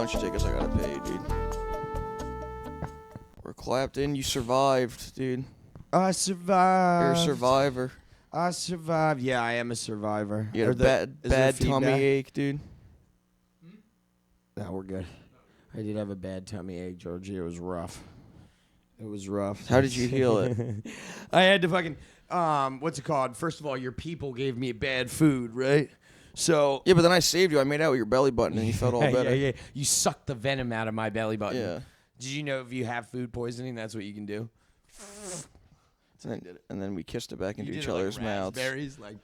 don't you take us? I gotta pay, dude. We're clapped in. You survived, dude. I survived. You're a survivor. I survived. Yeah, I am a survivor. You had a bad tummy ache, dude. No, we're good. I did have a bad tummy ache, Georgie. It was rough. It was rough. How did you heal it? I had to fucking, what's it called? First of all, your people gave me bad food, right? So Yeah, but then I saved you. I made out with your belly button, and you felt all better. Yeah. You sucked the venom out of my belly button. Yeah. Did you know if you have food poisoning, that's what you can do? And then we kissed it back into You each did it other's like mouths. raspberries, like,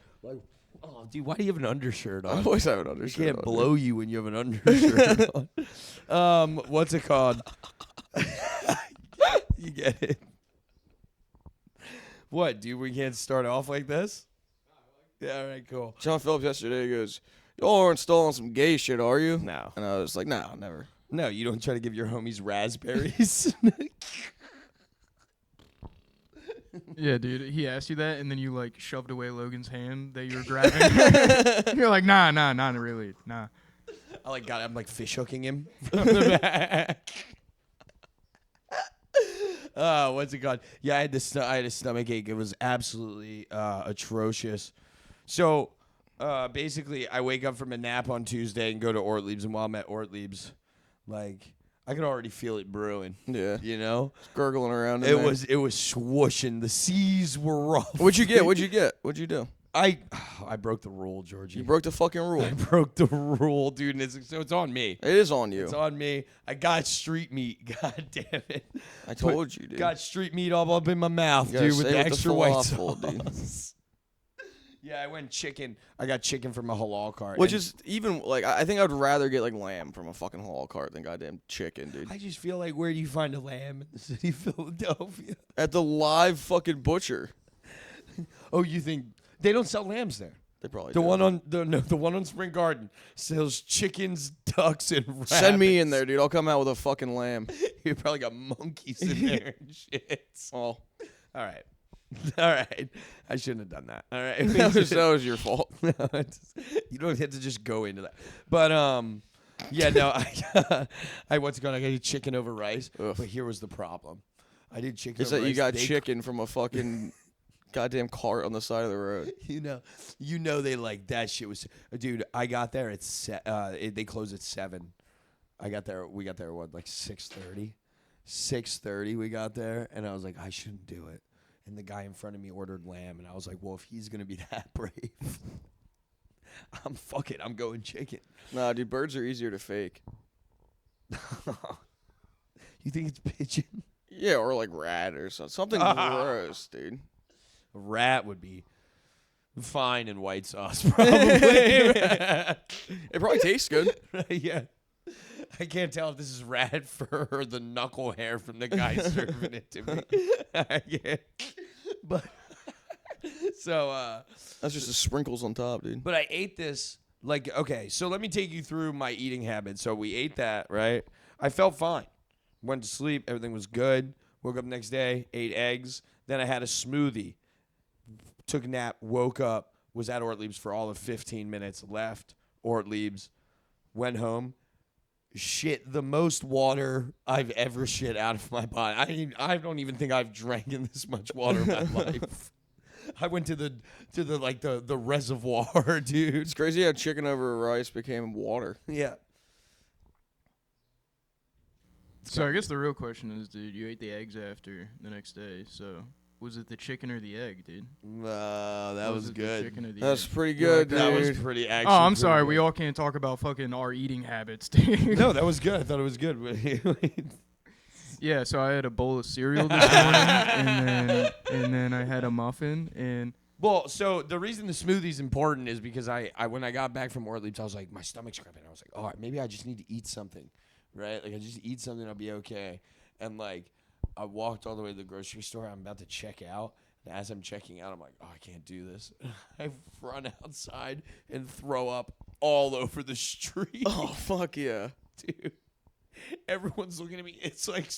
oh, dude, why do you have an undershirt on? I always have an undershirt. You can't blow you when you have an undershirt on. What's it called? You get it. What, dude? We can't start off like this? Yeah, all right, cool. John Phillips yesterday goes, "Y'all are installing some gay shit, are you?" No. And I was like, "No, never." No, you don't try to give your homies raspberries. Yeah, dude. He asked you that, and then you like shoved away Logan's hand that you were grabbing. You're like, nah, not really, nah. I'm like fish hooking him from the back. What's it called? Yeah, I had a stomach ache. It was absolutely atrocious. So basically, I wake up from a nap on Tuesday and go to Ortlieb's, and while I'm at Ortlieb's, like, I could already feel it brewing. Yeah. You know? It's gurgling around in It there. was swooshing. The seas were rough. What'd you get? What'd you do? I broke the rule, Georgie. You broke the fucking rule. I broke the rule, dude, and it's on me. It is on you. It's on me. I got street meat. God damn it. I told you, dude. Got street meat all up in my mouth, You gotta dude, with say the with the extra white falafel, sauce. Yeah, I went chicken. I got chicken from a halal cart. Which is even, like, I think I'd rather get, like, lamb from a fucking halal cart than goddamn chicken, dude. I just feel like, where do you find a lamb in the city of Philadelphia? At the live fucking butcher. Oh, you think they don't sell lambs there? They probably The do. one on the one on Spring Garden sells chickens, ducks, and rabbits. Send me in there, dude. I'll come out with a fucking lamb. You probably got monkeys in there and shit. Oh. All right. All right. I shouldn't have done that. All right. that was your fault. You don't have to just go into that. But yeah, no, I what's going on? I got chicken over rice. Ugh. But here was the problem. I did chicken Is over that rice. you got chicken from a fucking goddamn cart on the side of the road. You know they like that shit was, dude, I got there at they close at 7. We got there what, like 6:30? 6:30 we got there, and I was like, I shouldn't do it. And the guy in front of me ordered lamb, and I was like, well, if he's gonna be that brave, I'm going chicken. Nah, dude, birds are easier to fake. You think it's pigeon? Yeah, or like rat or something gross, dude. A rat would be fine in white sauce, probably. It probably tastes good. Yeah. I can't tell if this is rat fur or the knuckle hair from the guy serving it to me. Yeah. But so That's just the sprinkles on top, dude. but I ate this, like, okay, so let me take you through my eating habits. So we ate that, right? I felt fine. Went to sleep, everything was good. Woke up next day, ate eggs. Then I had a smoothie. Took a nap, woke up, was at Ortlieb's for all of 15 minutes, left Ortlieb's, went home, shit the most water I've ever shit out of my body. I don't even think I've drank in this much water in my life. I went to the reservoir, dude. It's crazy how chicken over rice became water. Yeah. So I guess the real question is, dude, you ate the eggs after the next day. So was it the chicken or the egg, dude? That was it the good. chicken or the That's egg? pretty good, dude. That was pretty actually. Oh, I'm pretty sorry. good. We all can't talk about fucking our eating habits, dude. No, that was good. I thought it was good. Yeah, so I had a bowl of cereal this morning, and then I had a muffin, and Well, so the reason the smoothie's important is because I when I got back from Ortlieb's, I was like, my stomach's cramping. I was like, all right, maybe I just need to eat something, right? Like, I just eat something, I'll be okay. And, like, I walked all the way to the grocery store. I'm about to check out. And as I'm checking out, I'm like, oh, I can't do this. I run outside and throw up all over the street. Oh, fuck yeah. Dude. Everyone's looking at me. It's like,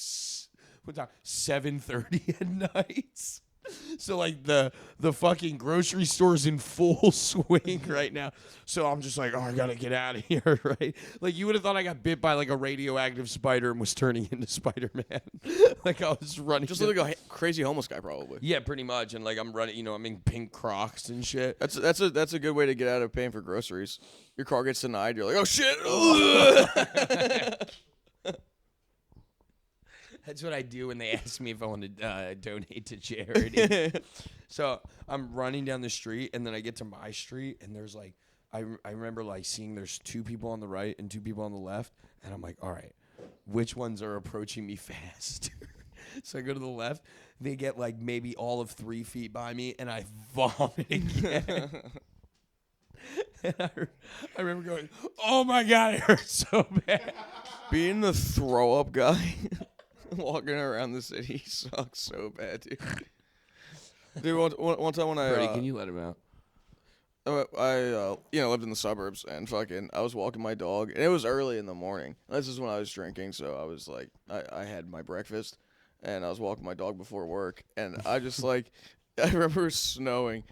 what time? 7:30 at night. So like the fucking grocery store's in full swing right now. So I'm just like, oh, I gotta get out of here, right? Like you would have thought I got bit by like a radioactive spider and was turning into Spider-Man. Like I was running. Just like a crazy homeless guy, probably. Yeah, pretty much. And like I'm running, you know, I'm in pink Crocs and shit. That's a good way to get out of paying for groceries. Your car gets denied. You're like, oh shit. That's what I do when they ask me if I want to donate to charity. So I'm running down the street, and then I get to my street, and there's like, I remember like seeing there's 2 people on the right and 2 people on the left, and I'm like, all right, which ones are approaching me fast? So I go to the left. They get like maybe all of 3 feet by me, and I vomit again. And I remember going, oh my God, it hurts so bad. Being the throw up guy. Walking around the city sucks so bad, dude. Dude, one time when Brody, can you let him out? I lived in the suburbs and fucking I was walking my dog and it was early in the morning. This is when I was drinking, so I was like I had my breakfast and I was walking my dog before work and I just like I remember snowing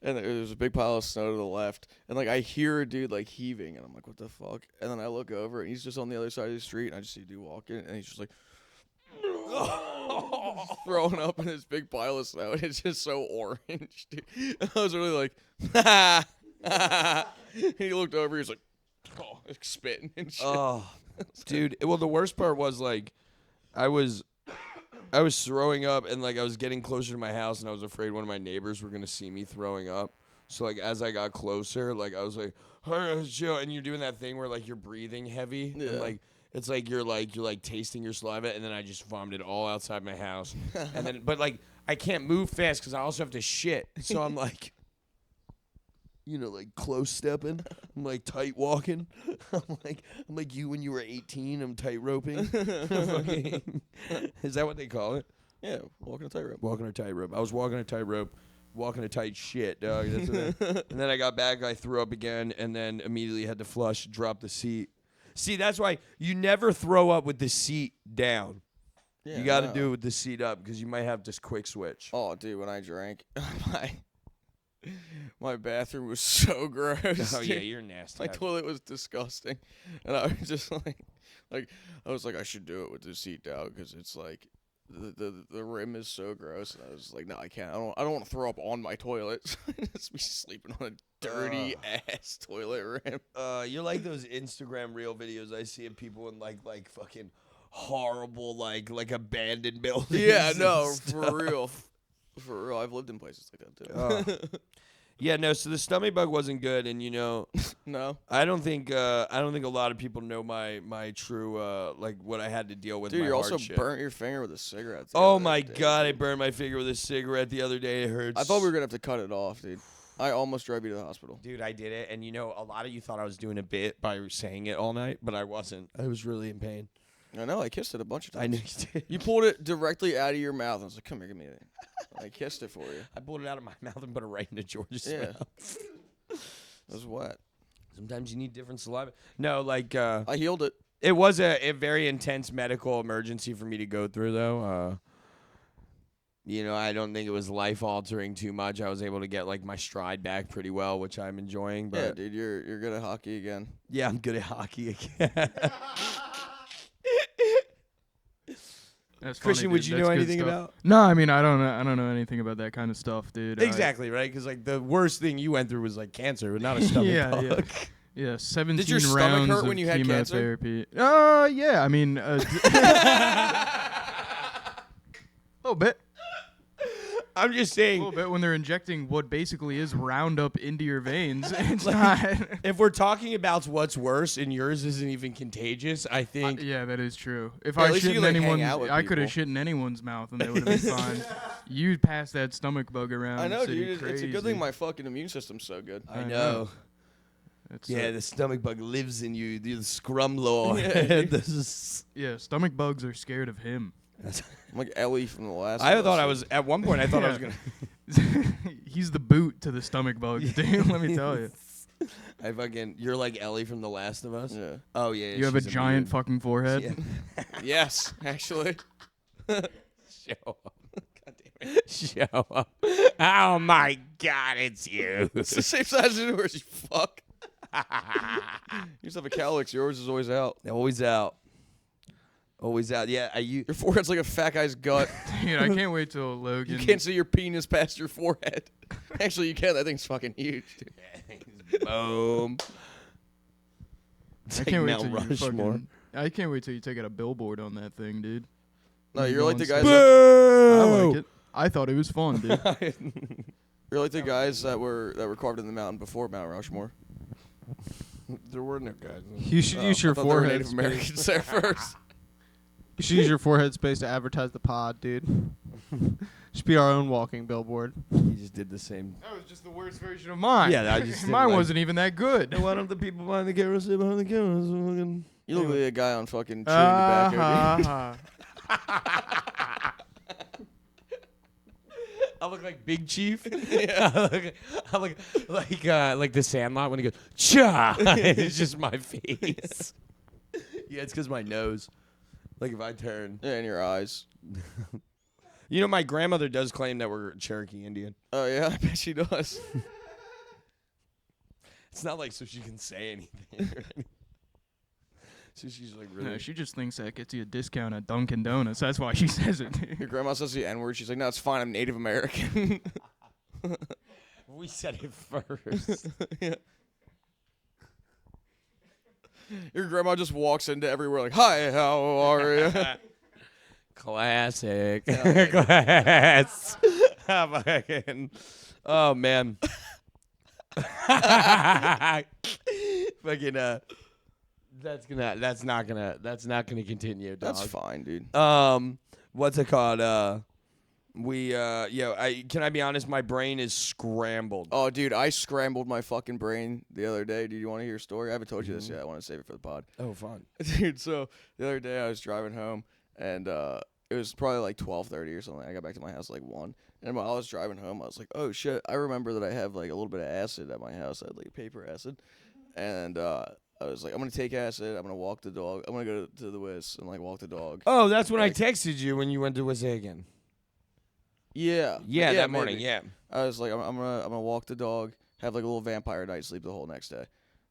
and there was a big pile of snow to the left and like I hear a dude like heaving and I'm like, what the fuck? And then I look over and he's just on the other side of the street and I just see a dude walking and he's just like throwing up in this big pile of snow, and it's just so orange, dude. And I was really like, and he looked over, he was like, oh, spitting and shit. Oh, dude. Well, the worst part was like, I was throwing up, and like I was getting closer to my house, and I was afraid one of my neighbors were gonna see me throwing up. So like as I got closer, like I was like, hey, chill, and you're doing that thing where like you're breathing heavy, Yeah. and like. It's like you're tasting your saliva, and then I just vomited all outside my house, and then but like I can't move fast because I also have to shit, so I'm like, you know, like close stepping, I'm like tight walking, I'm like you when you were 18, I'm tight roping. Is that what they call it? Yeah, walking a tightrope. Walking a tightrope. I was walking a tightrope, walking a tight shit, dog. That's what and then I got back, I threw up again, and then immediately had to flush, drop the seat. See, that's why you never throw up with the seat down. Yeah, you got to do it with the seat up because you might have this quick switch. Oh, dude, when I drank, my bathroom was so gross. Oh, yeah, dude. you're nasty. My toilet was disgusting, and I was just like I was like, I should do it with the seat down because it's like the rim is so gross. And I was like, no, I can't. I don't want to throw up on my toilet. So I just be sleeping on a dirty ass toilet rim. You're like those Instagram reel videos I see of people in like fucking horrible like abandoned buildings. Yeah, and no, stuff. for real. For real, I've lived in places like that too. Yeah, no. So the stomach bug wasn't good, and you know, No, I don't think a lot of people know my true like what I had to deal with. dude, my you also hardship. burnt your finger with a cigarette. the Oh other my day, God! I dude. burned my finger with a cigarette the other day. It hurts. I thought we were gonna have to cut it off, dude. I almost drove you to the hospital. Dude, I did it, and you know, a lot of you thought I was doing a bit by saying it all night, but I wasn't. I was really in pain. I know. I kissed it a bunch of times. I knew you did. You pulled it directly out of your mouth. I was like, "Come here, give me it." I kissed it for you. I pulled it out of my mouth and put it right into George's Yeah. mouth. It was wet. Sometimes you need different saliva. No, like I healed it. it was a very intense medical emergency for me to go through, though. You know, I don't think it was life altering too much. I was able to get like my stride back pretty well, which I'm enjoying. But Yeah, dude, you're good at hockey again. yeah, I'm good at hockey again. That's Christian, funny, would dude. you That's know good anything stuff. about? No, I mean I don't know anything about that kind of stuff, dude. Exactly, right? Because like the worst thing you went through was like cancer, but not a stomach Yeah, bug. Yeah, 17 your stomach rounds hurt of when you had cancer? chemotherapy. Yeah, I mean, a little bit. I'm just A saying, little bit when they're injecting what basically is Roundup into your veins. It's not. if we're talking about what's worse and yours isn't even contagious, I think Yeah, that is true. If Yeah, at I least shit you in could, like, hang anyone's, out with I could have people. shit in anyone's mouth and they would have been fine. You passed that stomach bug around. I know, the city dude. It's a good crazy. thing my fucking immune system's so good. I I know. know. It's, Yeah, the stomach bug lives in you. The scrum law. Yeah. This is. yeah, stomach bugs are scared of him. I'm like Ellie from The Last. I of thought Us. I was at one point. I thought I was Yeah. gonna. He's the boot to the stomach bugs, dude. Let me tell you. You're like Ellie from The Last of Us. Yeah. Oh yeah. You have a she's giant weird- fucking forehead. Yeah. Yes, actually. Show up. God damn Show up. Oh my God, it's you. It's the same size as yours, you fuck. You just have a calyx. Yours is always out. Always out. Always out. Yeah, Your forehead's like a fat guy's gut. Dude, I can't wait till Logan. You can't see your penis past your forehead. Actually, you can. That thing's fucking huge, dude. Boom. I can't wait Mount till you Rushmore. fucking. I can't wait till you take out a billboard on that thing, dude. No, you're like the guys. I like it. I thought it was fun, dude. You're like the guys that were carved in the mountain before Mount Rushmore. There were no guys. You should use your I thought they were forehead Native space. Americans there first. You should use your forehead space to advertise the pod, dude. Just be our own walking billboard. You just did the same. That was just the worst version of mine. Yeah, I just did mine like- wasn't even that good. Why don't the people behind the camera sit behind the camera? You look like a guy on fucking chewing tobacco. I look like Big Chief. I look like the Sandlot when he goes, cha! It's just my face. Yeah, it's because my nose. Like if I turn. Yeah, in your eyes. You know, my grandmother does claim that we're Cherokee Indian. Oh yeah, I bet she does. It's not like so she can say anything. So she's like really. No, she just thinks that gets you a discount at Dunkin' Donuts. That's why she says it. Your grandma says the N-word. She's like, no, it's fine. I'm Native American. We said it first. Yeah. Your grandma just walks into everywhere like, hi, how are you? Classic. Class. Oh man. Fucking that's not gonna continue, dog. That's fine, dude. What's it called? Can I be honest? My brain is scrambled. Oh, dude, I scrambled my fucking brain the other day. Do you want to hear a story? I haven't told you this yet. I want to save it for the pod. Oh, fun. Dude, so the other day I was driving home, and it was probably like 12:30 or something. I got back to my house like 1. And while I was driving home, I was like, oh, shit, I remember that I have like a little bit of acid at my house. I had like paper acid. And I was like, I'm going to take acid. I'm going to walk the dog. I'm going to go to the Wiz and like walk the dog. Oh, that's when Like- I texted you when you went to Wasagan. Yeah. Yeah, that maybe. morning. Yeah. I was like, I'm gonna walk the dog, have like a little vampire night, sleep the whole next day,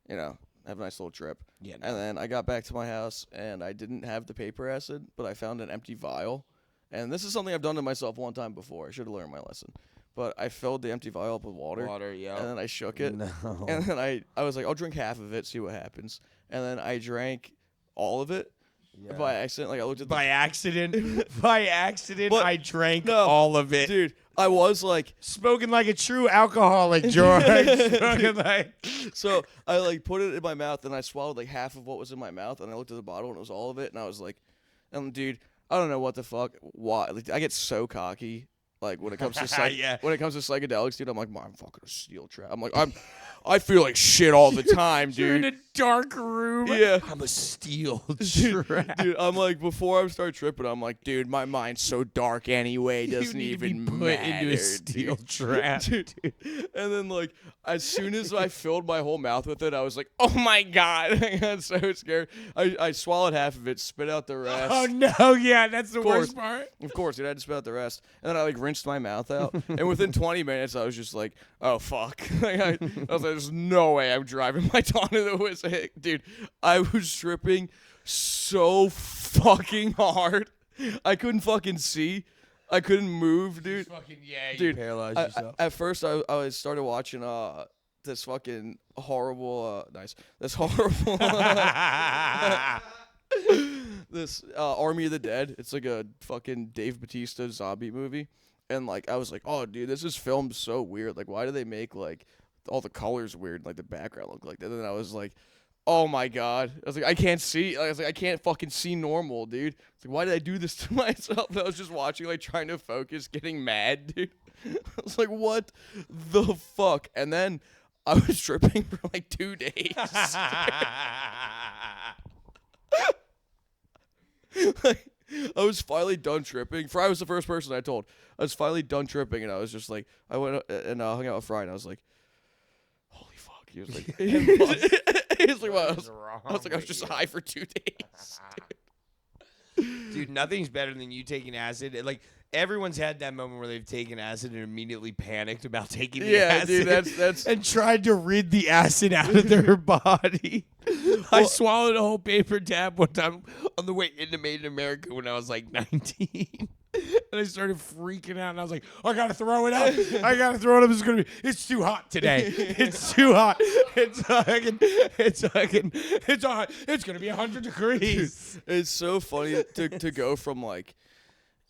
you know, have a nice little trip. Yeah. And then I got back to my house and I didn't have the paper acid, but I found an empty vial. And this is something I've done to myself one time before. I should have learned my lesson. But I filled the empty vial up with water. Yeah. And then I shook it. No. And then I was like, I'll drink half of it, see what happens. And then I drank all of it by accident. Like I looked at By accident. By accident, But- I drank no, all of it. dude, I was like, Spoken like a true alcoholic, George. Spoken like. so I like put it in my mouth and I swallowed like half of what was in my mouth and I looked at the bottle and it was all of it and I was like, dude, I don't know what the fuck, why. Like, I get so cocky. Like when it comes to Yeah. when it comes to psychedelics, dude, I'm like, I'm fucking a steel trap. I'm like, I feel like shit all the time, You're in dude. a dark room. Yeah. I'm a steel Dude, trap. dude, I'm like, before I start tripping, I'm like, dude, my mind's so dark anyway, it doesn't you need even to be put matter, into a steel dude. trap. Dude. And then like, as soon as I filled my whole mouth with it, I was like, oh my god, I got so scared. I swallowed half of it, spit out the rest. Oh no, yeah, that's the course. worst part. Of course, dude, I had to spit out the rest. And then I like rinsed my mouth out. And within 20 minutes, I was just like, oh fuck. Like, I was like, there's no way I'm driving my dog to the Wiz. Dude, I was tripping so fucking hard. I couldn't fucking see. I couldn't move, dude. Fucking yeah, you Dude, paralyzed yourself. At first, I started watching this fucking horrible, this horrible, this Army of the Dead. It's like a fucking Dave Bautista zombie movie, and like I was like, oh dude, this is filmed so weird. Like, why do they make like all the colors weird, like the background look like that? And then I was like, oh my god. I was like, I can't see. I was like, I can't fucking see normal, dude. It's like, why did I do this to myself? And I was just watching, like, trying to focus, getting mad, dude. I was like, what the fuck? And then I was tripping for like 2 days. Like, I was finally done tripping. Fry was the first person I told. I was finally done tripping, and I was just like, I went and hung out with Fry, and I was like, holy fuck. He was like, he was like, what? I was like, I was just high for 2 days. Dude, nothing's better than you taking acid. Like, everyone's had that moment where they've taken acid and immediately panicked about taking the acid. dude, that's and tried to rid the acid out of their body. I swallowed a whole paper tab one time on the way into Made in America when I was like 19. And I started freaking out, and I was like, I gotta throw it up. I gotta throw it up. It's too hot today. It's too hot. It's gonna be 100 degrees. It's so funny to go from like,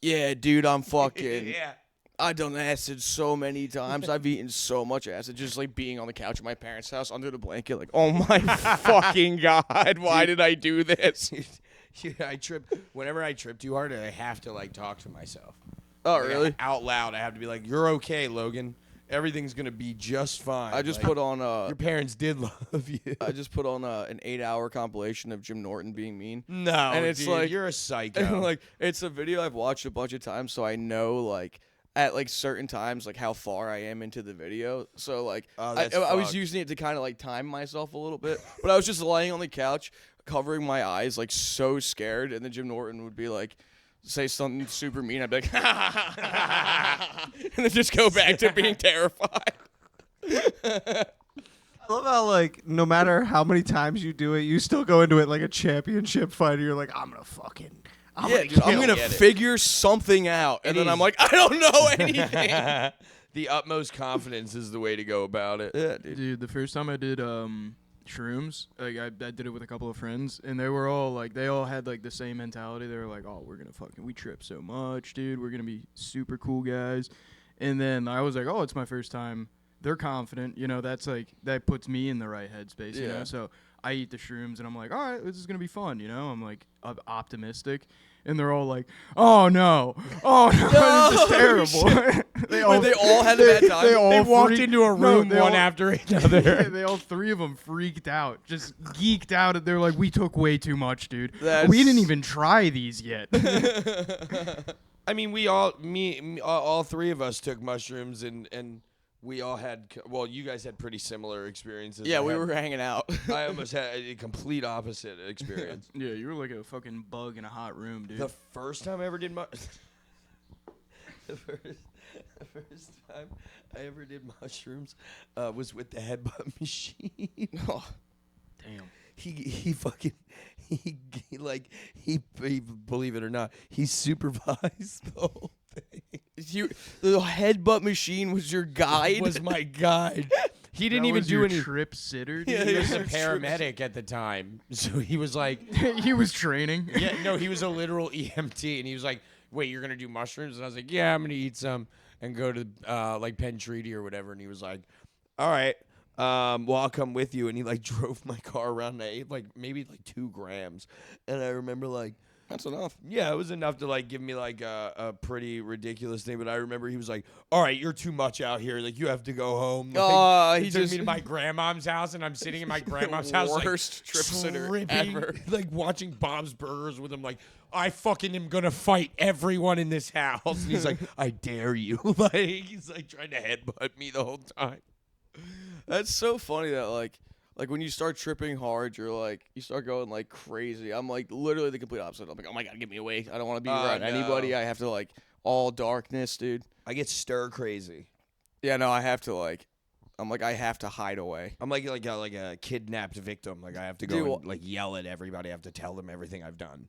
yeah, dude, I'm fucking. Yeah. I've done acid so many times. I've eaten so much acid, just like being on the couch at my parents' house under the blanket, like, oh my fucking God, why did I do this? I trip. Whenever I trip too hard, I have to like talk to myself. Oh, Like, really? Out loud, I have to be like, "You're okay, Logan. Everything's gonna be just fine." I just Like, put on your parents did love you. I just put on an 8-hour compilation of Jim Norton being mean. No, and it's dude, like you're a psycho. And like it's a video I've watched a bunch of times, so I know like at like certain times like how far I am into the video. So like Oh, I that's was fucked. using it to kind of like time myself a little bit, but I was just laying on the couch covering my eyes like so scared, and then Jim Norton would be like say something super mean. I'd be like and then just go back to being terrified. I love how, like, no matter how many times you do it, you still go into it like a championship fighter. You're like, I'm Yeah, dude, I'm gonna get it. figure something out, and then I'm like, I don't know anything. The utmost confidence is the way to go about it. Yeah, dude. Dude, the first time I did shrooms, like I did it with a couple of friends, and they were all like, they all had like the same mentality. They were like, oh, we trip so much, dude. We're gonna be super cool guys. And then I was like, oh, it's my first time. They're confident, that's like, that puts me in the right headspace, you know? So I eat the shrooms, and I'm like, all right, this is gonna be fun, I'm like optimistic. And they're all like, oh no, this is terrible. They all had a bad time. They walked into a room one after another. They all three of them freaked out, just geeked out. They're like, we took way too much, dude. That's- We didn't even try these yet. I mean, all three of us took mushrooms, and we all had. Well, you guys had pretty similar experiences. Yeah, we were hanging out. I almost had a complete opposite experience. Yeah, you were like a fucking bug in a hot room, dude. The first time I ever did the first time I ever did mushrooms was with the headbutt machine. Oh, Damn. He believe it or not, he supervised the whole thing. The headbutt machine was your guide. Was my guide. He didn't That even was do your any. trip sitter, Yeah, dude. He was a Your trip paramedic at the time, so he was like, He was training. yeah, no, he was a literal EMT, and he was like, wait, you're gonna do mushrooms? And I was like, yeah, I'm gonna eat some and go to like Penn Treaty or whatever. And he was like, all right, well, I'll come with you. And he like drove my car around, and I ate like maybe like 2 grams, and I remember like. That's enough. Yeah, it was enough to like give me like a pretty ridiculous thing. But I remember he was like, "All right, you're too much out here. Like you have to go home." Like, He took just me to my grandmom's house, and I'm sitting in my grandmom's house, like, worst trip sitter tripping, ever. like watching Bob's Burgers with him. Like I fucking am gonna fight everyone in this house. And he's like, "I dare you!" Like he's like trying to headbutt me the whole time. That's so funny that like when you start tripping hard, you start going like crazy. I'm like literally the complete opposite. I'm like, oh my God, get me away. I don't want to be around anybody. I have to like all darkness, dude. I get stir crazy. Yeah, no, I have to like. I'm like I have to hide away. I'm like a kidnapped victim. Like I have to go Dude, and like yell at everybody. I have to tell them everything I've done.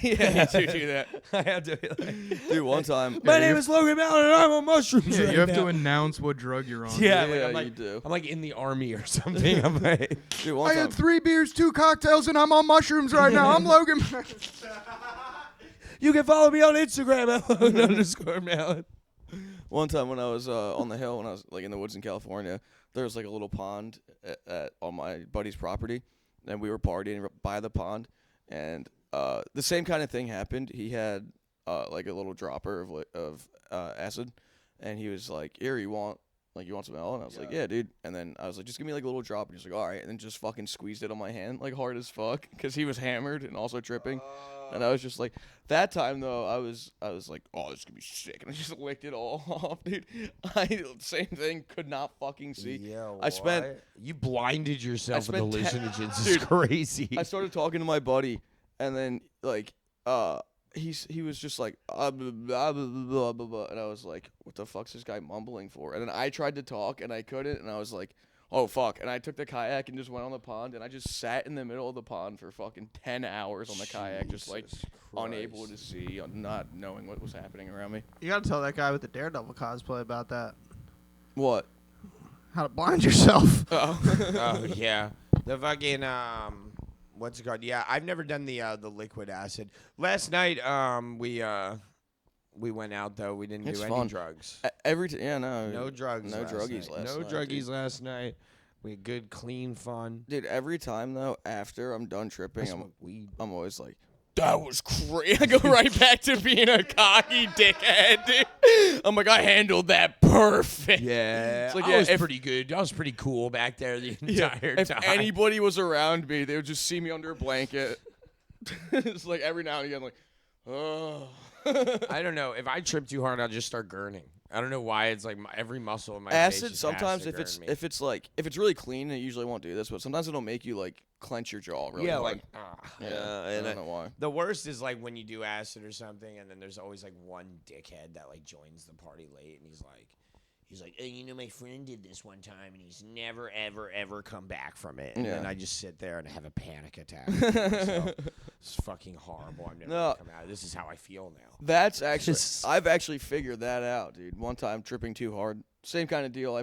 Yeah, you do that. I have to be like, Dude, one time. my name is Logan Mallon and I'm on mushrooms. Yeah, right you have now. to announce what drug you're on. Yeah, Yeah, like, you do. I'm like in the army or something. I'm like, Dude, one I time. had 3 beers, 2 cocktails, and I'm on mushrooms right now. I'm Logan. you can follow me on Instagram at Logan_Mallon. One time when I was on the hill, when I was like in the woods in California, there was like a little pond on my buddy's property, and we were partying by the pond, and the same kind of thing happened. He had like a little dropper of acid, and he was like, "Here, you want some L?" And I was like, "Yeah, dude." And then I was like, "Just give me like a little drop." And he's like, "All right," and then just fucking squeezed it on my hand like hard as fuck because he was hammered and also tripping. And I was just like, that time though, I was like, oh, this is gonna be sick, and I just licked it all off, dude. Same thing, could not fucking see. Yeah, I spent- you blinded yourself with spent hallucinogens. It's Dude, crazy. I started talking to my buddy, and then like, he was just like blah, blah, blah, blah, blah, blah, and I was like, what the fuck's this guy mumbling for? And then I tried to talk and I couldn't, and I was like, oh fuck, and I took the kayak and just went on the pond, and I just sat in the middle of the pond for fucking 10 hours on the kayak, just like unable to see, not knowing what was happening around me. You gotta tell that guy with the Daredevil cosplay about that. What? How to blind yourself. Oh yeah, the fucking what's it called? Yeah, I've never done the liquid acid. Last night we went out though. We didn't It's do fun. any drugs. No drugs. No last druggies night. last No night. druggies Dude. last night. We had good, clean fun. Dude, every time though, after I'm done tripping, Weed. I'm always like, that was crazy. I go right back to being a cocky dickhead, dude. I'm like, I handled that perfect. Yeah, It's like, I yeah, was if- pretty good. I was pretty cool back there the Yeah, entire if time. anybody was around me, they would just see me under a blanket. It's like every now and again, like, oh. I don't know. If I trip too hard, I'll just start gurning. I don't know why. It's like every muscle in my face Acid just sometimes has to if gurn it's me. if it's really clean, it usually won't do this, but sometimes it'll make you like clench your jaw really yeah, hard. like I and don't know why. the worst is like when you do acid or something, and then there's always like one dickhead that like joins the party late, and he's like, oh, you know, my friend did this one time, and he's never, ever, ever come back from it. And then Yeah. I just sit there and have a panic attack. So, it's fucking horrible. I'm never gonna come out. This is how I feel now. That's actually I've actually figured that out, dude. One time tripping too hard, same kind of deal.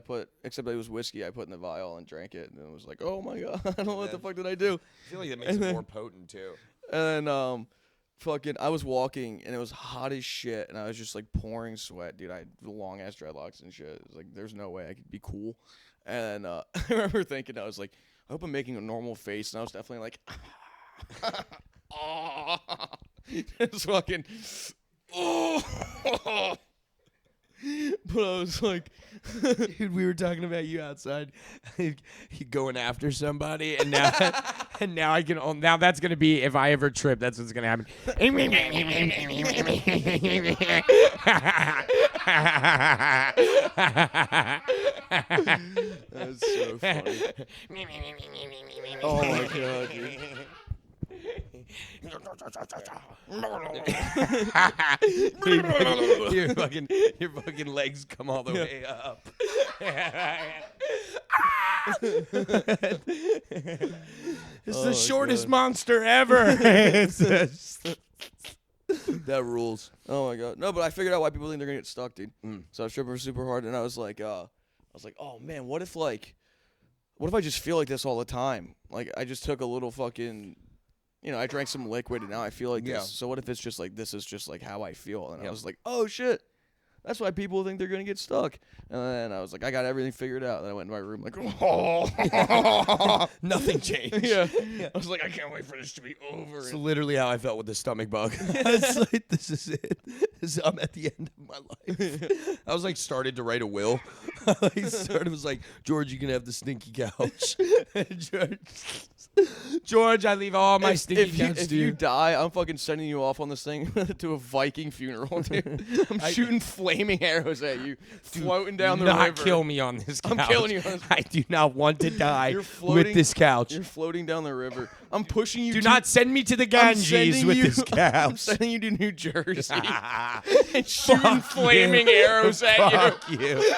Except it was whiskey. I put in the vial and drank it, and it was like, oh my god, I don't know what the fuck did I do? I feel like that makes it more potent too. And then fucking, I was walking and it was hot as shit, and I was just like pouring sweat, dude. I had long ass dreadlocks and shit. It was like, there's no way I could be cool. And I remember thinking, I was like, I hope I'm making a normal face, and I was definitely like, oh, it's fucking, oh. But I was like, Dude, we were talking about you outside, you going after somebody, and now, I can. Now that's gonna be if I ever trip. That's what's gonna happen. that's so funny. Oh my god, dude. your fucking legs come all the way up. It's the shortest monster ever. That rules. Oh my god. No, but I figured out why people think they're gonna get stuck, dude. So I was tripping super hard, and I was like, oh man, what if I just feel like this all the time? Like I just took a little fucking, I drank some liquid, and now I feel like this. Yeah. So what if it's just like this is just like how I feel? And I was like, oh shit. That's why people think they're gonna get stuck. And then I was like, I got everything figured out. Then I went in my room like, oh, Nothing changed. yeah. I was like, I can't wait for this to be over. It's literally how I felt with the stomach bug. It's like, this is it. I'm at the end of my life. I was like, started to write a will. I was like, George, you can have the stinky couch. George, I leave all my stinky couch if to you you. die, I'm fucking sending you off on this thing to a Viking funeral, dude. I'm shooting flaming arrows at you, floating down the not river. kill me on this couch. I'm killing you on this. I do not want to die You're with floating- this couch. You're floating down the river. I'm pushing you. Do to, not send me to the I'm Ganges sending with you, this couch. I'm sending you to New Jersey and shooting flaming you. arrows at Fuck you. you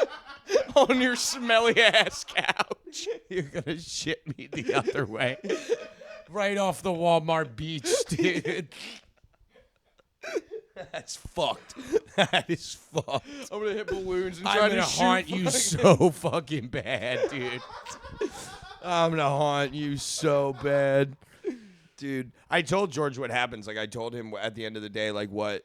on your smelly ass couch. You're gonna shit me the other way. Right off the Walmart beach, dude. That's fucked. That is fucked. I'm gonna hit balloons and I'm try gonna to shoot. haunt you so fucking bad, dude. I'm gonna haunt you so bad. Dude, I told George what happens. Like I told him at the end of the day, like what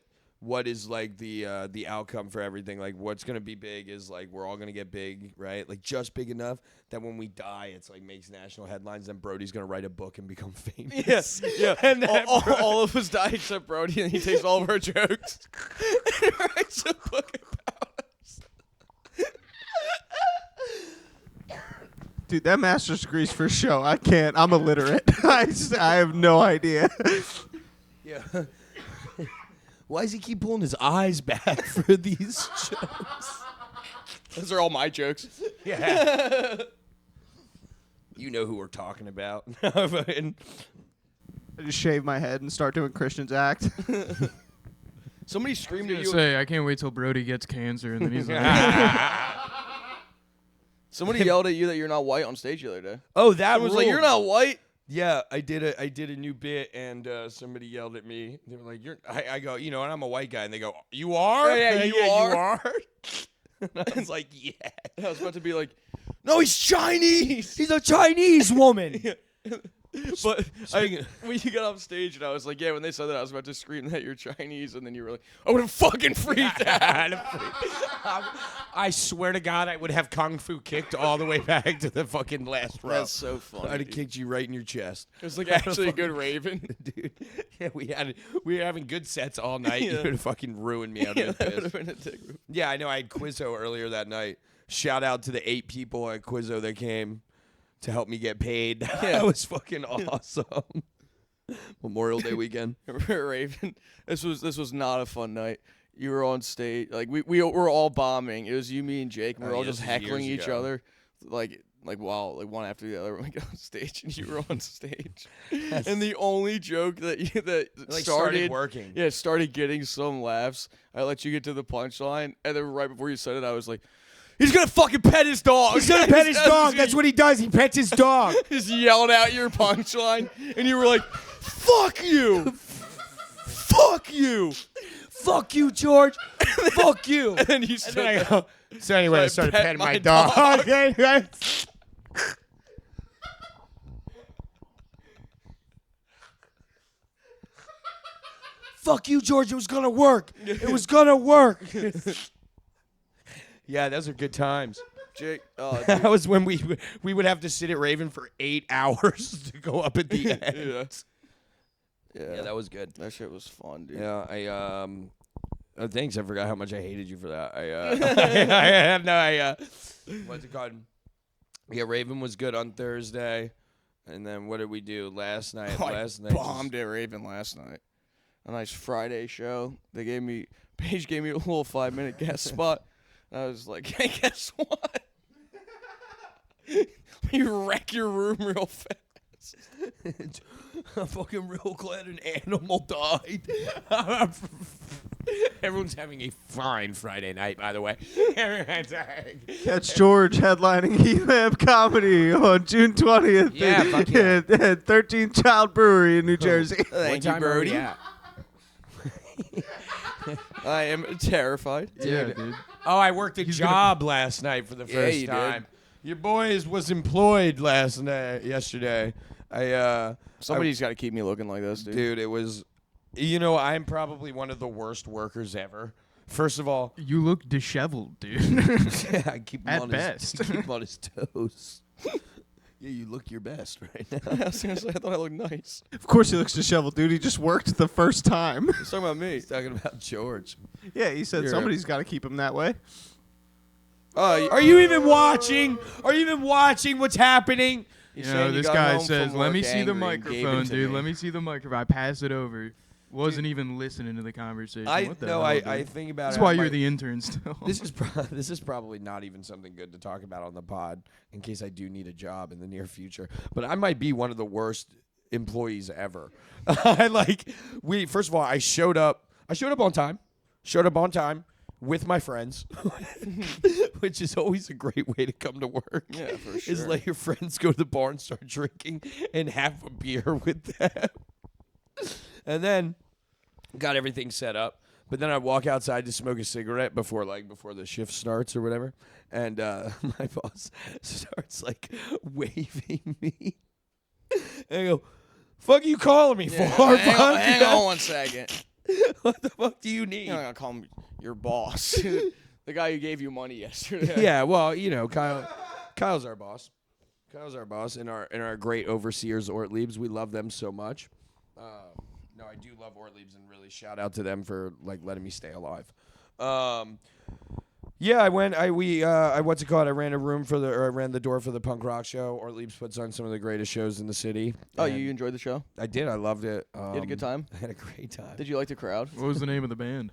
is like the outcome for everything. Like what's gonna be big is like we're all gonna get big, right? Like just big enough that when we die, it's like makes national headlines. Then Brody's gonna write a book and become famous. Yes, yeah. And then all of us die except Brody, and he takes all of our jokes and writes a book about us. Dude, that master's degree's for show. I can't. I'm illiterate. I have no idea. Yeah. Why does he keep pulling his eyes back for these jokes? Those are all my jokes. Yeah. You know who we're talking about. I just shave my head and start doing Christian's act. Somebody screamed at you. Say, I can't wait till Brody gets cancer, and then he's like, Somebody yelled at you that you're not white on stage the other day. Oh, that Someone was like, "You're not white." Yeah, I did a new bit, and somebody yelled at me. They were like, "You're." I go, and I'm a white guy, and they go, "You are? Yeah, you are." And I was like, "Yeah." I was about to be like, "No, he's Chinese." He's a Chinese woman. But when you got off stage and I was like, yeah, when they said that, I was about to scream that you're Chinese, and then you were like, I would have fucking freaked out. I swear to God, I would have kung fu kicked all the way back to the fucking last row. That's so funny. I'd have kicked you right in your chest. It was like actually a good Raven. Dude. Yeah, we were having good sets all night. You would have fucking ruined me out of That the would have piss. been a dick move. Yeah, I know. I had Quizzo earlier that night. Shout out to the 8 people at Quizzo that came to help me get paid. That was fucking awesome. Memorial Day weekend. Raven, this was not a fun night. You were on stage, like we were all bombing. It was you, me, and Jake, and we were all just heckling each other, like one after the other when we got on stage, and you were on stage. And the only joke that started working. Yeah, started getting some laughs. I let you get to the punchline, and then right before you said it, I was like, he's gonna fucking pet his dog. He's gonna pet his dog. That's what he does. He pets his dog. Just yelled out your punchline, and you were like, "Fuck you, fuck you, Fuck you, George. Fuck you." And then you said, So anyway, I So started I pet petting my my dog. Fuck you, George. It was gonna work. It was gonna work. Yeah, those are good times. Jake, That was when we would have to sit at Raven for 8 hours to go up at the end. yeah, that was good. That shit was fun, dude. Yeah, thanks. I forgot how much I hated you for that. I have no. What's it called? Yeah, Raven was good on Thursday, and then what did we do last night? I bombed at Raven last night. A nice Friday show. Paige gave me a little 5-minute guest spot. I was like, hey, guess what? You wreck your room real fast. I'm fucking real glad an animal died. Everyone's having a fine Friday night, by the way. Catch George headlining Elam Comedy on June 20th Yeah, fuck yeah. at 13th Child Brewery in New Jersey. Thank you, Brody. I am terrified. yeah, dude. Oh, I worked a job last night for the first you time. did. Your boy was employed yesterday. Somebody's got to keep me looking like this, dude. Dude, it was, I'm probably one of the worst workers ever. First of all, You look disheveled, dude. I keep him At on best. keep him on his toes. Yeah, you look your best right now. I was gonna say, I thought I looked nice. Of course he looks disheveled, dude. He just worked the first time. He's talking about me. He's talking about George. Yeah, he said You're somebody's got to keep him that way. Are you even watching? Are you even watching what's happening? he's You saying know, he this got guy home says, from "Let me work see the angry and gave it microphone, to dude. me." Let me see the microphone." I pass it over. Wasn't even listening to the conversation. What the hell, dude? I think about That's it. why I you're might- the intern still. This is probably not even something good to talk about on the pod in case I do need a job in the near future. But I might be one of the worst employees ever. First of all, I showed up on time. Showed up on time with my friends, which is always a great way to come to work. Yeah, for Is sure. let your friends go to the bar and start drinking and have a beer with them. And then got everything set up. But then I walk outside to smoke a cigarette before the shift starts or whatever. And my boss starts waving me. And I go, "Fuck you calling me for? Hang on 1 second. What the fuck do you need?" You're not gonna call him your boss. The guy who gave you money yesterday. Yeah, well, Kyle's our boss. Kyle's our boss and our great overseers, Ortliebs. We love them so much. No, I do love Ortliebs and really shout out to them for letting me stay alive. Yeah, I ran the door for the punk rock show. Ortliebs puts on some of the greatest shows in the city. Oh, and you enjoyed the show? I did. I loved it. You had a good time? I had a great time. Did you like the crowd? What was the name of the band?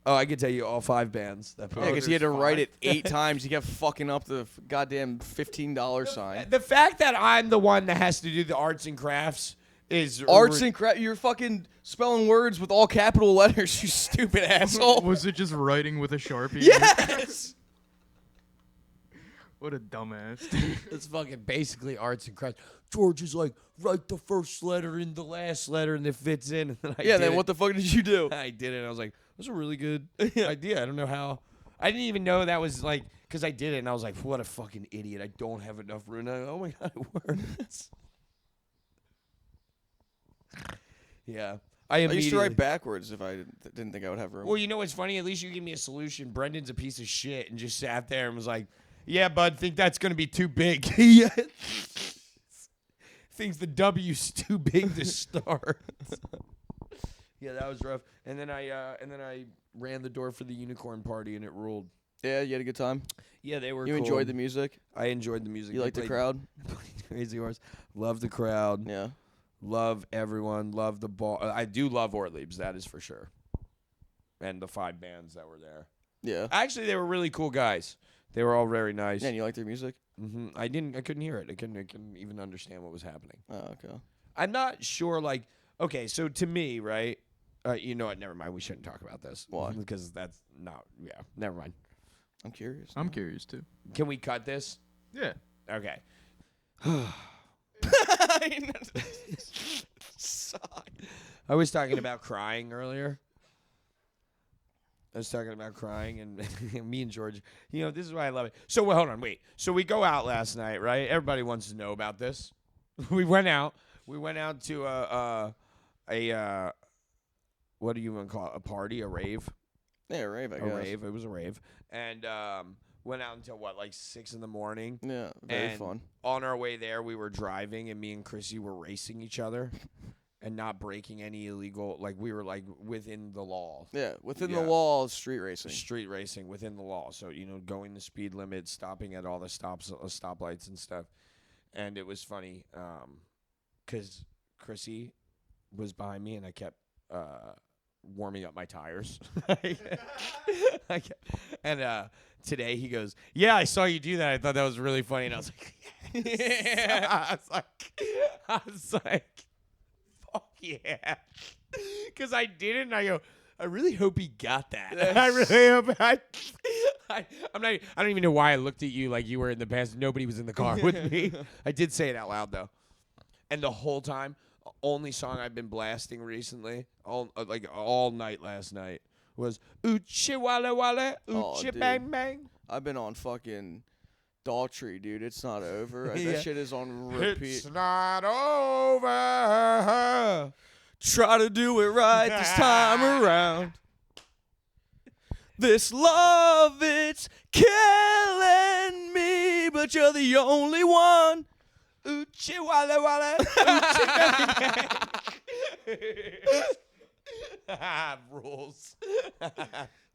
Oh, I could tell you all 5 bands. That Yeah, because he had to there's write five. it 8 times. He kept fucking up the goddamn $15 sign. The fact that I'm the one that has to do the arts and crafts is Arts and craft. You're fucking spelling words with all capital letters, you stupid asshole. Was it just writing with a Sharpie? Yes. What a dumbass. It's fucking basically arts and crafts. George is like, write the first letter in the last letter and it fits in. And I Yeah. did Then it. what the fuck did you do? I did it. And I was like, that's a really good idea. I don't know how. I didn't even know that was like, because I did it and I was like, what a fucking idiot. I don't have enough room. And oh my God, it works. Yeah. I I used to immediately- write backwards if I didn't think I would have room. Well, you know what's funny? At least you give me a solution. Brendan's a piece of shit and just sat there and was like, yeah, bud, think that's going to be too big. Yeah. Thinks the W's too big to start. Yeah, that was rough. And then I ran the door for the unicorn party and it ruled. Yeah, you had a good time. Yeah, they were You cool. enjoyed the music. I enjoyed the music. You They liked the played- crowd. played Crazy Horse. Love the crowd. Yeah. Love everyone. Love the ball. I do love Ortlieb's, that is for sure. And the 5 bands that were there. Yeah. Actually, they were really cool guys. They were all very nice. Yeah, and you liked their music. I couldn't hear it. I couldn't even understand what was happening. Oh, okay. I'm not sure. Like, okay, so to me, right? You know what? Never mind. We shouldn't talk about this. Why? Because that's not. Yeah. Never mind. I'm curious. I'm curious too. Can we cut this? Yeah. Okay. I was talking about crying earlier. I was talking about crying, and me and George, you know, this is why I love it. So, well, hold on, wait. So we go out last night, right? Everybody wants to know about this. We went out. We went out to a what do you want to call it? A party, a rave? Yeah, rave, I A guess. rave. It was a rave. And went out until, what, like 6 in the morning? Yeah, very And fun. On our way there, we were driving, and me and Chrissy were racing each other and not breaking any illegal, like, we were, like, within the law. Yeah, within Yeah. the wall, street racing. Street racing within the law. So, you know, going the speed limit, stopping at all the stoplights and stuff. And it was funny because Chrissy was behind me, and I kept warming up my tires. And today he goes, yeah, I saw you do that. I thought that was really funny. And I was like, yes. I was like, fuck yeah. Because I did it, and I go, I really hope he got that. I really hope I don't even know why I looked at you like you were in the past. Nobody was in the car with me. I did say it out loud, though. And the whole time, only song I've been blasting recently, all night last night, was Oochie Wale Wale, Oochie dude. Bang Bang. I've been on fucking Daughtry, dude. It's not over. Yeah. That shit is on repeat. It's not over. Try to do it right this time around. This love, it's killing me, but you're the only one. Oochie Wale Wale, Oochie Bang Bang. Rules.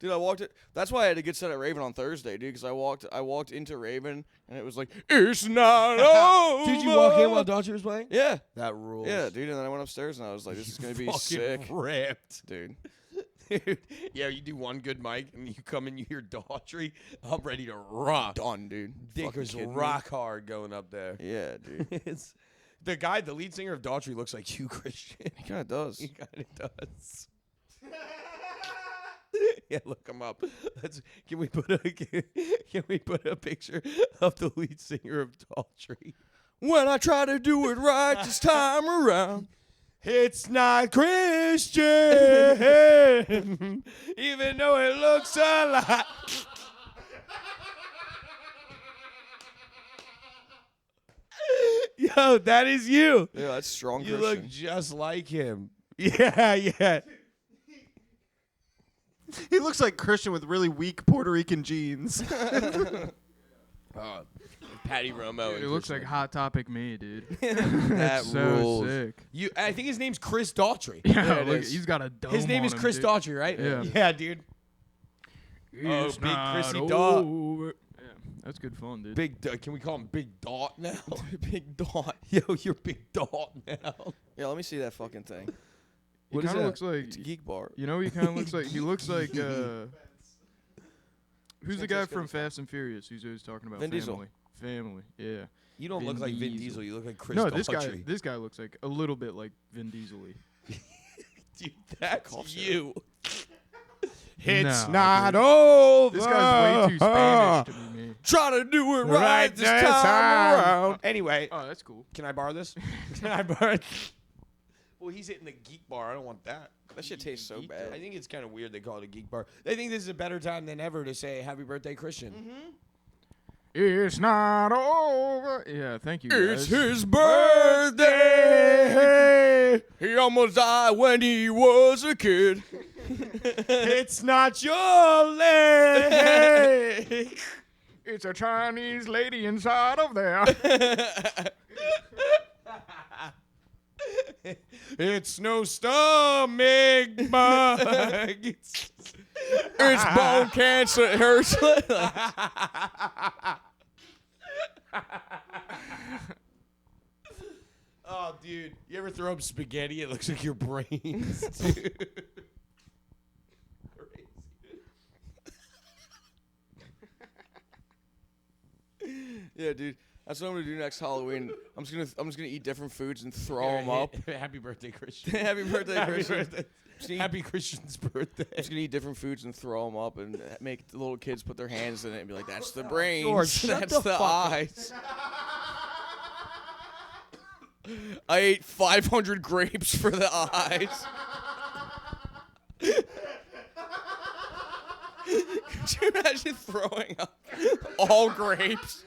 Dude, I walked it. That's why I had to get set at Raven on Thursday, dude, because I walked into Raven and it was like, it's not over. Did you walk in while Daughtry was playing? Yeah. That rules. Yeah, dude, and then I went upstairs and I was like, this is gonna be Fucking sick, ripped. dude. Dude, yeah, you do one good mic and you come and you hear Daughtry. I'm ready to rock. Done, dude. Dick Fucking was kidding me? rock hard going up there. Yeah, dude. It's the guy, the lead singer of Daughtry, looks like you, Christian. He kind of does. He kind of does. Yeah, look him up. Can we put a picture of the lead singer of Daughtry? When I try to do it right this time around. It's not Christian, even though it looks a lot. Yo, that is you. Yeah, that's strong You Christian. look just like him. Yeah, yeah. He looks like Christian with really weak Puerto Rican jeans. Patty Romo. It looks like Hot Topic me, dude. that so rules. sick. I think his name's Chris Daughtry. Yeah, it look, is. he's got a dome His name on is him, Chris dude. Daughtry, right? Yeah. Yeah, dude. Oh, It's big not Chrissy Dot. over. Yeah, that's good fun, dude. Big. Can we call him Big Dot now? Big dot. Yo, you're Big Dot now. Yeah, let me see that fucking thing. He What is kind of that? looks like, It's a geek bar. you know, he kind of looks like, he looks like, who's the guy from Fast and Furious who's always talking about Vin Diesel. family? Family, yeah. You don't look like Vin Diesel. You look like Chris No, Daughtry. this guy looks like a little bit like Vin Diesel-y. Dude, that's you. It's not over. This guy's way too Spanish to be me. Try to do it right this time around. Anyway, Oh, that's cool. can I borrow this? Can I borrow it? Well, he's hitting the geek bar. I don't want that. That shit tastes so bad. I think it's kind of weird they call it a geek bar. They think this is a better time than ever to say happy birthday, Christian. It's not over. Yeah, thank you, It's guys. his birthday. He almost died when he was a kid. It's not your leg. It's a Chinese lady inside of there. It's no stomach bug. It's bone cancer. It hurts. Oh, dude. You ever throw up spaghetti? It looks like your brains, dude. Yeah, dude. That's what I'm gonna do next Halloween. I'm just gonna eat different foods and throw them up. Happy birthday, Christian. Happy birthday, Happy Christian. birthday. Happy Christian's birthday. I'm just gonna eat different foods and throw them up and make the little kids put their hands in it and be like, "That's the brains. George, shut That's the the fuck up." eyes." I ate 500 grapes for the eyes. Could you imagine throwing up all grapes?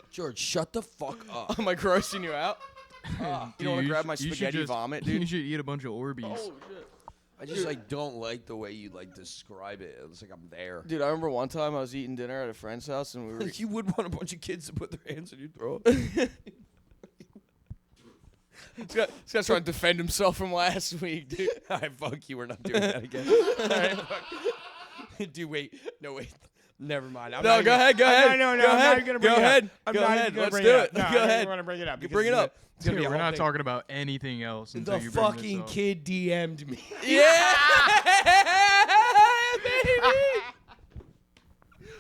George, shut the fuck up. Am I grossing you out? You Dude, don't want to grab my you should spaghetti just- vomit, You dude? should eat a bunch of Orbeez. Shit. I just don't like the way you describe it. It's like I'm there. Dude, I remember one time I was eating dinner at a friend's house and we were. You would want a bunch of kids to put their hands in your throat. This guy's trying to defend himself from last week, dude. Alright, fuck you. We're not doing that again. Alright, fuck. Dude, wait. No, wait. Never mind. I'm No, not go even- ahead, go ahead. No, Go I'm not ahead, even gonna go bring it ahead, up. I'm go not ahead, even gonna let's bring do it up. it. No, Go I don't ahead. even want to bring it up. You because bring it it's up. It's gonna be a We're whole not thing. talking about anything else until The you bring this fucking up. kid DM'd me. Yeah, baby.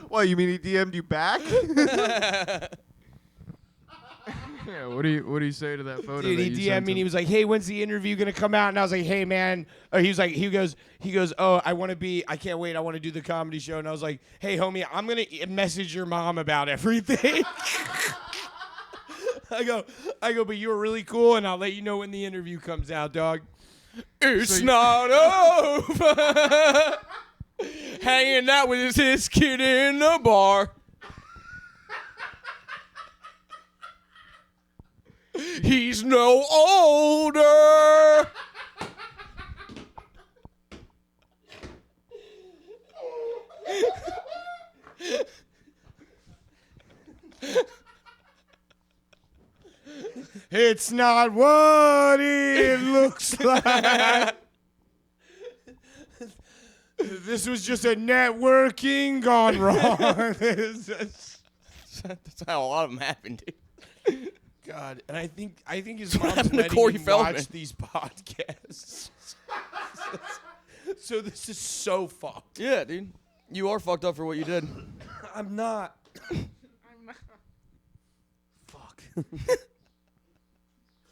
What, you mean he DM'd you back? Yeah, what do you say to that photo? Dude, that he you DM'd sent me and he him? was like, "Hey, when's the interview gonna come out?" And I was like, "Hey, man," he goes, "Oh, I can't wait. I want to do the comedy show." And I was like, "Hey, homie, I'm gonna message your mom about everything." I go, but you were really cool, and I'll let you know when the interview comes out, dog. It's not over. Hanging out with his kid in the bar. He's no older. It's not what it looks like. This was just a networking gone wrong. That's how a lot of them happen, dude. God, and I think his what mom's happened to letting Corey him Feldman? watch these podcasts. So this is so fucked. Yeah, dude. You are fucked up for what you did. I'm not. Fuck.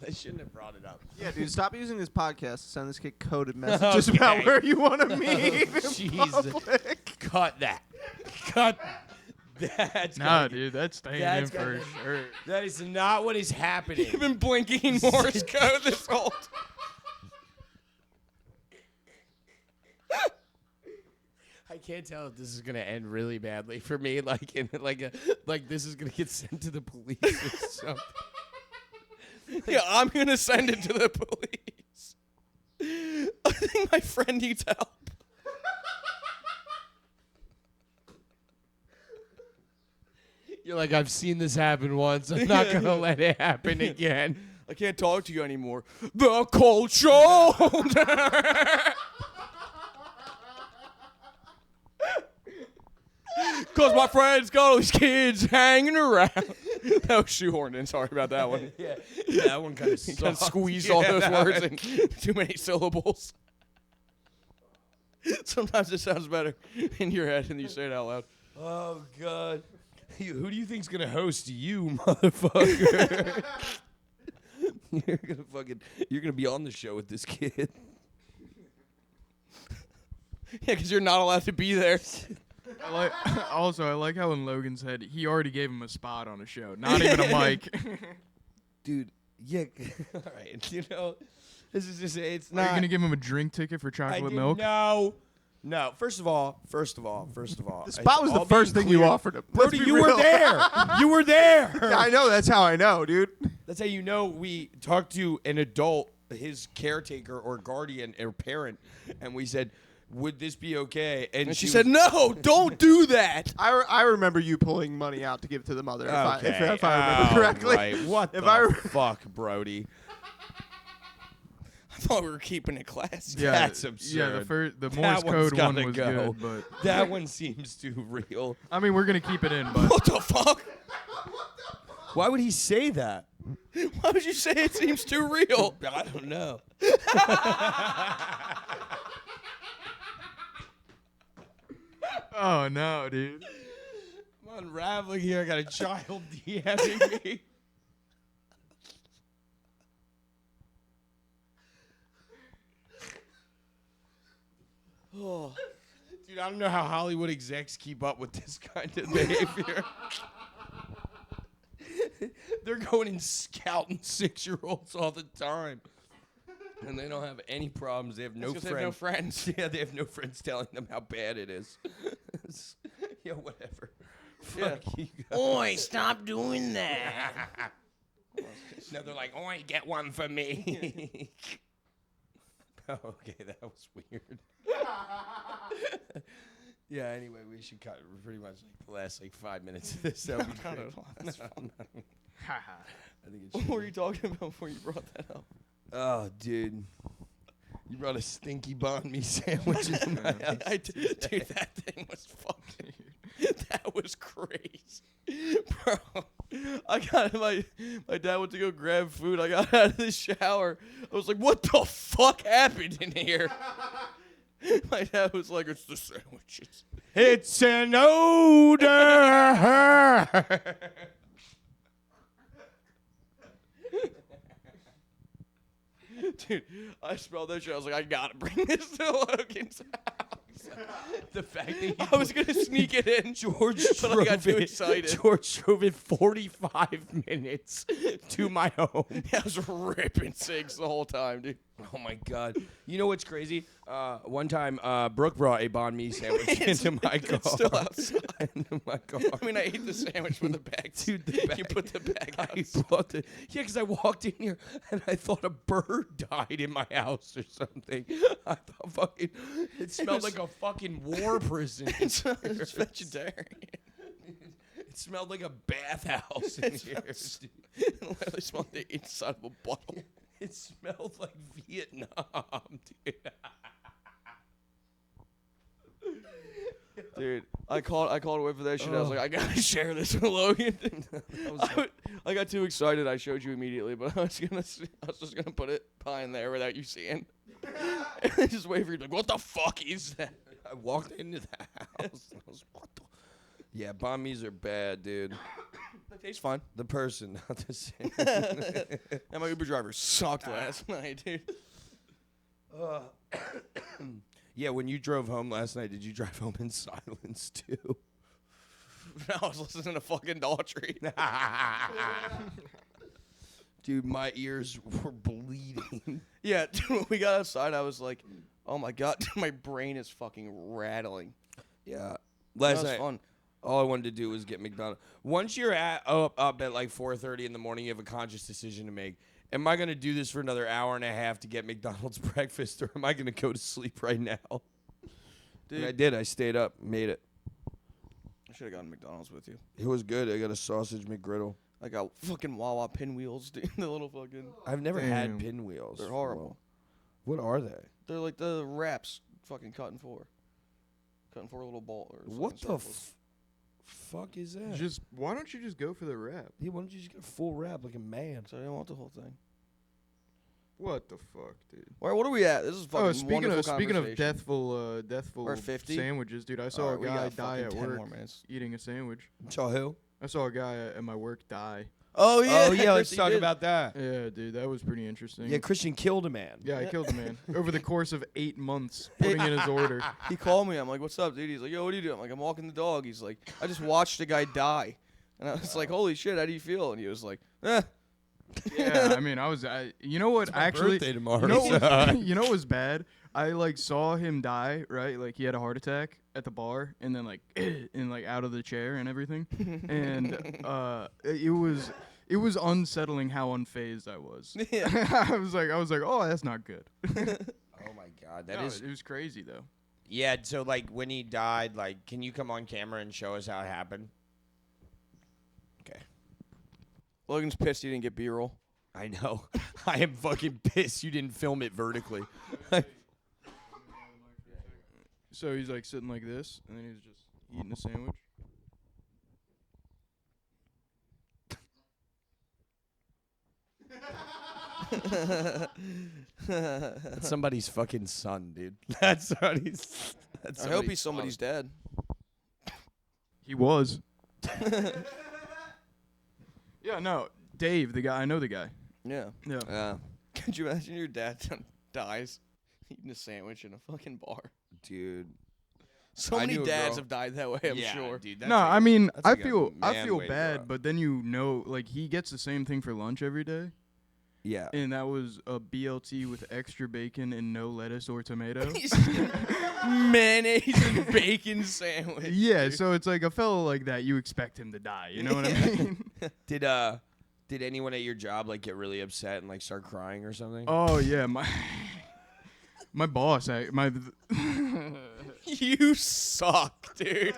I shouldn't have brought it up. Yeah, dude, stop using this podcast to send this kid coded messages about Okay. where you want to meet in Jesus. public. Cut that. Cut. That's Nah, gotta- dude, that's staying That's in for gotta- sure. That is not what is happening. You've been blinking Morse code this whole time. I can't tell if this is gonna end really badly for me. Like this is gonna get sent to the police or something. Yeah, I'm gonna send it to the police. I think my friend needs help. You're like, I've seen this happen once. I'm not gonna let it happen again. I can't talk to you anymore. The cold shoulder. Cause my friend's got all these kids hanging around. That was shoehorned in. Sorry about that one. Yeah, that one kind of You kind of squeezed all those words in too many syllables. Sometimes it sounds better in your head than you say it out loud. Oh God. Who do you think's gonna host you, motherfucker? You're gonna be on the show with this kid. Yeah, because you're not allowed to be there. I like how in Logan's head he already gave him a spot on a show, not even a mic. Dude, yeah. All right, this is just it's Are not. you gonna give him a drink ticket for chocolate milk? No. First of all. The spot was the all first being thing you clear- offered him. Brody, Let's be you were real. there. You were there. Yeah, I know. That's how I know, dude. That's how you know we talked to an adult, his caretaker or guardian or parent, and we said, would this be okay? And she said, no, don't do that. I remember you pulling money out to give to the mother, if I remember all correctly. right. What If the I re- fuck, Brody? I thought we were keeping it classy. Yeah, That's Yeah, absurd. the That Morse one's code one gotta was go. good, but That one seems too real. I mean we're gonna keep it in. But What the fuck? Why would he say that? Why would you say it seems too real? I don't know. oh no, dude. I'm unraveling here. I got a child DMing me. Oh. Dude, I don't know how Hollywood execs keep up with this kind of behavior. They're going and scouting 6-year-olds all the time. And they don't have any problems. They have no It's 'cause friends. they have no friends. Yeah, they have no friends telling them how bad it is. Yeah, whatever. Yeah. Fuck you guys. Oi, stop doing that. No, they're like, "Oi, get one for me." Oh, okay, that was weird. Yeah. Anyway, we should cut pretty much like the last 5 minutes of this. That would be Cut great. it off. That's fine. I think it's. What were you talking about before you brought that up? Oh, dude. You brought a stinky banh mi sandwich in my house. Dude, that thing was fucking. That was crazy, bro. I got my dad went to go grab food. I got out of the shower. I was like, "What the fuck happened in here?" My dad was like, "It's the sandwiches." It's an odor. Dude, I smelled that shit. I was like, I gotta bring this to Logan's house. The fact that I was gonna sneak it in, George but I got too excited. George drove it 45 minutes to my home. I was ripping cigs the whole time, dude. Oh my god! You know what's crazy? One time, Brooke brought a banh mi sandwich into my car. It's still outside. Into my car. I mean, I ate the sandwich with the bag. Dude, the bag. You put the bag out. I brought the because I walked in here and I thought a bird died in my house or something. I thought fucking it smelled was- like a fucking war prison. It's vegetarian. It smelled like a bathhouse in here. dude. It literally smelled the inside of a bottle. It smelled like Vietnam, dude. Dude, I called away for that shit. I was like, I gotta share this with Logan. I got too excited. I showed you immediately, but I was just gonna put it behind there without you seeing. And then just wait for you to be like, what the fuck is that? I walked into the house. And I was, what the? Yeah, banh mi's are bad, dude. It tastes fine. The person, not the same. And my Uber driver sucked last night, dude. Yeah, when you drove home last night, did you drive home in silence too? I was listening to fucking Daughtry. Dude, my ears were bleeding. Yeah, dude, when we got outside, I was like, oh my god, my brain is fucking rattling. Yeah. That Last was night, fun. all I wanted to do was get McDonald's. Once you're up at like 4:30 in the morning, you have a conscious decision to make. Am I going to do this for another hour and a half to get McDonald's breakfast, or am I going to go to sleep right now? Dude, And I did. I stayed up, made it. I should have gotten McDonald's with you. It was good. I got a sausage McGriddle. I got fucking Wawa pinwheels, dude. The little fucking. I've never had Damn. pinwheels. They're horrible. What are they? They're like the wraps, fucking cut in four. Cut in four little ball. Or What fucking the circles. fuck is that? Just why don't you just go for the wrap? Yeah, why don't you just get a full wrap like a man? So I didn't want the whole thing. What the fuck, dude? All right, what are we at? This is fucking Oh, speaking wonderful of conversation. deathful We're 50? sandwiches, dude. I saw All a right, we guy got die fucking at 10 work more minutes. eating a sandwich. Saw who? I saw a guy at my work die. Oh yeah. Oh yeah, let's Chrissy talk did. about that. Yeah, dude, that was pretty interesting. Yeah, Christian killed a man. Yeah, I killed a man over the course of 8 months, putting in his order. He called me. I'm like, "What's up, dude?" He's like, "Yo, what are you doing?" I'm like, "I'm walking the dog." He's like, "I just watched a guy die," and I was like, "Holy shit, how do you feel?" And he was like, "Eh." Yeah, I mean, you know what? Actually, birthday tomorrow. You know, what so- was, you know what was bad? I like saw him die, right? Like he had a heart attack at the bar, and then like and like out of the chair and everything, and it was unsettling how unfazed I was. Yeah. I was like, oh, that's not good. Oh my god, that No, is. it was crazy though. Yeah, so like when he died, like, can you come on camera and show us how it happened? Okay. Logan's pissed he didn't get B-roll. I know. I am fucking pissed you didn't film it vertically. So he's like sitting like this, and then he's just eating a sandwich. That's somebody's fucking son, dude. That's somebody's. I hope he's somebody's dad. He was. Yeah, no, Dave, the guy. I know the guy. Yeah. Yeah. Yeah, Could you imagine your dad dies eating a sandwich in a fucking bar? dude. So I many knew a dads girl- have died that way, I'm yeah, sure. dude. That's No, like I mean, that's I like a feel man way to grow bad, up. but then you know, like he gets the same thing for lunch every day, Yeah. and that was a BLT with extra bacon and no lettuce or tomato. Mayonnaise and bacon sandwich. Yeah, so it's like a fellow like that, you expect him to die. You know what I mean? Did anyone at your job like get really upset and like start crying or something? Oh yeah, my boss, my You suck, dude.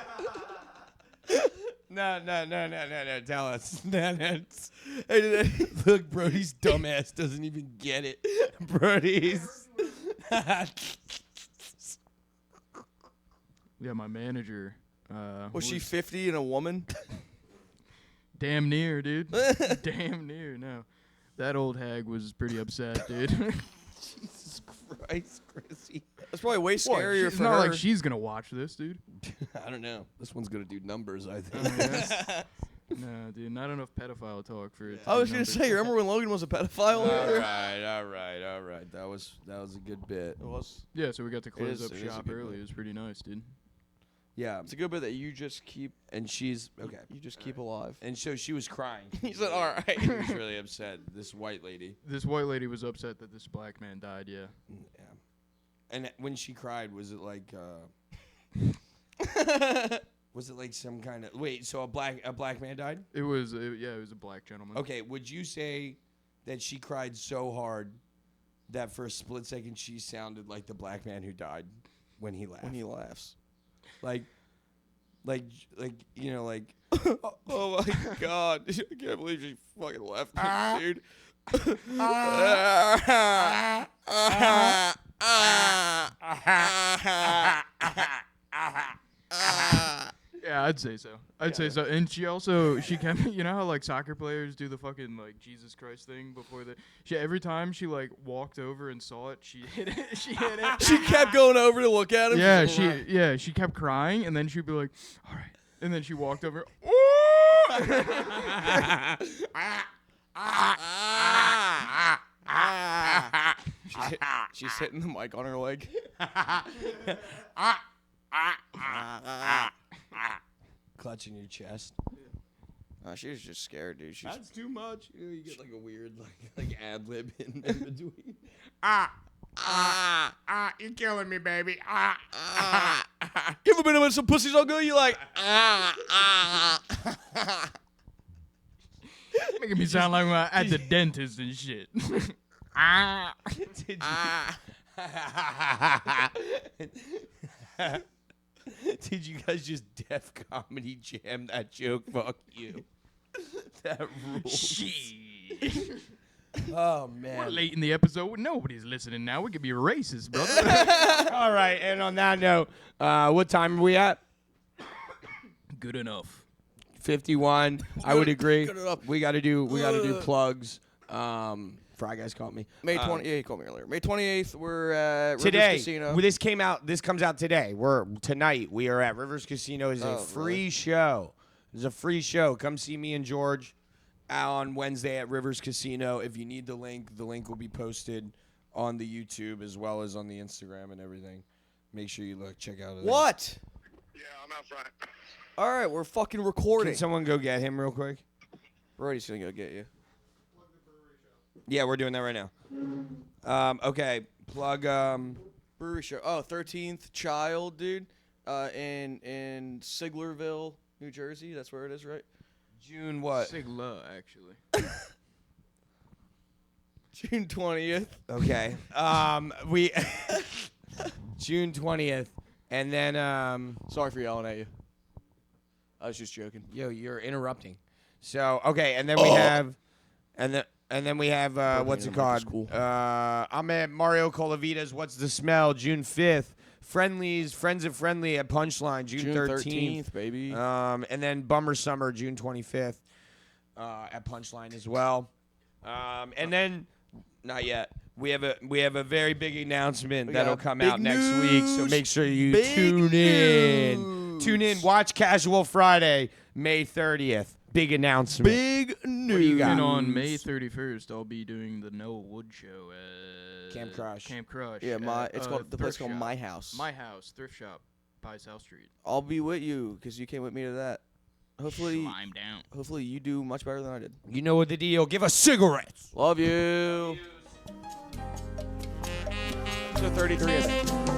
No. Tell us. No. Hey, Look, Brody's dumbass doesn't even get it. Brody's. yeah, my manager. was she 50 and a woman? Damn near, dude. Damn near. No, that old hag was pretty upset, dude. Jesus Christ, Chrissy. That's probably way What, scarier it's for not her. like she's gonna watch this, dude. I don't know. This one's gonna do numbers, I Oh, think. yeah? No, dude, not enough pedophile talk for it. to I do was gonna numbers. say, remember when Logan was a pedophile? all right. That was a good bit. It was. Yeah, so we got to close up is a shop good early. bit. It was pretty nice, dude. Yeah, It's a good bit that you just keep. and she's okay. You just keep alive. And so she was crying. He said, "All right." She was really upset. This white lady. This white lady was upset that this black man died. Yeah. Yeah. And when she cried, was it like? Was it like some kind of wait? So a black man died? It was it was a black gentleman. Okay. Would you say that she cried so hard that for a split second she sounded like the black man who died when he laughed? When he laughs. like you know like Oh my god! I can't believe she fucking left me, dude. Yeah, I'd say so. I'd say so. And she kept, you know how like soccer players do the fucking like Jesus Christ thing before every time she like walked over and saw it, she hit it. She hit it. She kept going over to look at him. Yeah, she kept crying, and then she'd be like, "All right," and then she walked over. She's hitting the mic on her leg. clutching your chest. She was just scared, dude. She's That's too much. You get like a weird like ad lib in between. You're killing me, baby. You ever been with some pussy so good you like? Making me sound like I'm at the dentist and shit. Did you guys just Def Comedy Jam that joke? Fuck you. That rules. Oh We're man. late in the episode. Nobody's listening now. We could be racist, brother. All right, and on that note, what time are we at? Good enough. 51. I would agree. Good enough. We got to do plugs. Fry Guys caught me. May 20th. Yeah, he called me earlier. May 28th, we're at Rivers Today, Casino. this comes out today. We are at Rivers Casino. It's a Oh, free really? show. There's a free show. Come see me and George on Wednesday at Rivers Casino. If you need the link will be posted on the YouTube as well as on the Instagram and everything. Make sure you check out. What? Yeah, I'm out front. All right, we're fucking recording. Can someone go get him real quick? Brody's gonna go get you. Yeah, we're doing that right now. Okay, plug. Brewery show. Oh, 13th Child, dude. In Siglerville, New Jersey. That's where it is, right? June what? Sigla, actually. June 20th. Okay. We June 20th, and then Sorry for yelling at you. I was just joking. Yo, you're interrupting. So okay, and then we have, and then we have what's it called? Cool. I'm at Mario Colavita's. What's the smell? June 5th. Friends of Friendly at Punchline, June 13th, baby. And then Bummer Summer, June 25th, at Punchline as well. And then not yet. We have a very big announcement that'll got come big out next week. So news. make sure you Big tune in. news. Tune in. Watch Casual Friday, May 30th. Big announcement. Big news. do you got? And on May 31st, I'll be doing the Noah Wood show at Camp Crush. Camp Crush. Yeah, at, it's called the place thrift called shop. My House. My House, thrift shop by South Street. I'll be with you because you came with me to that. Hopefully, Slime down. hopefully you do much better than I did. You know what the deal. Give us cigarettes. Love you. So 33 of them.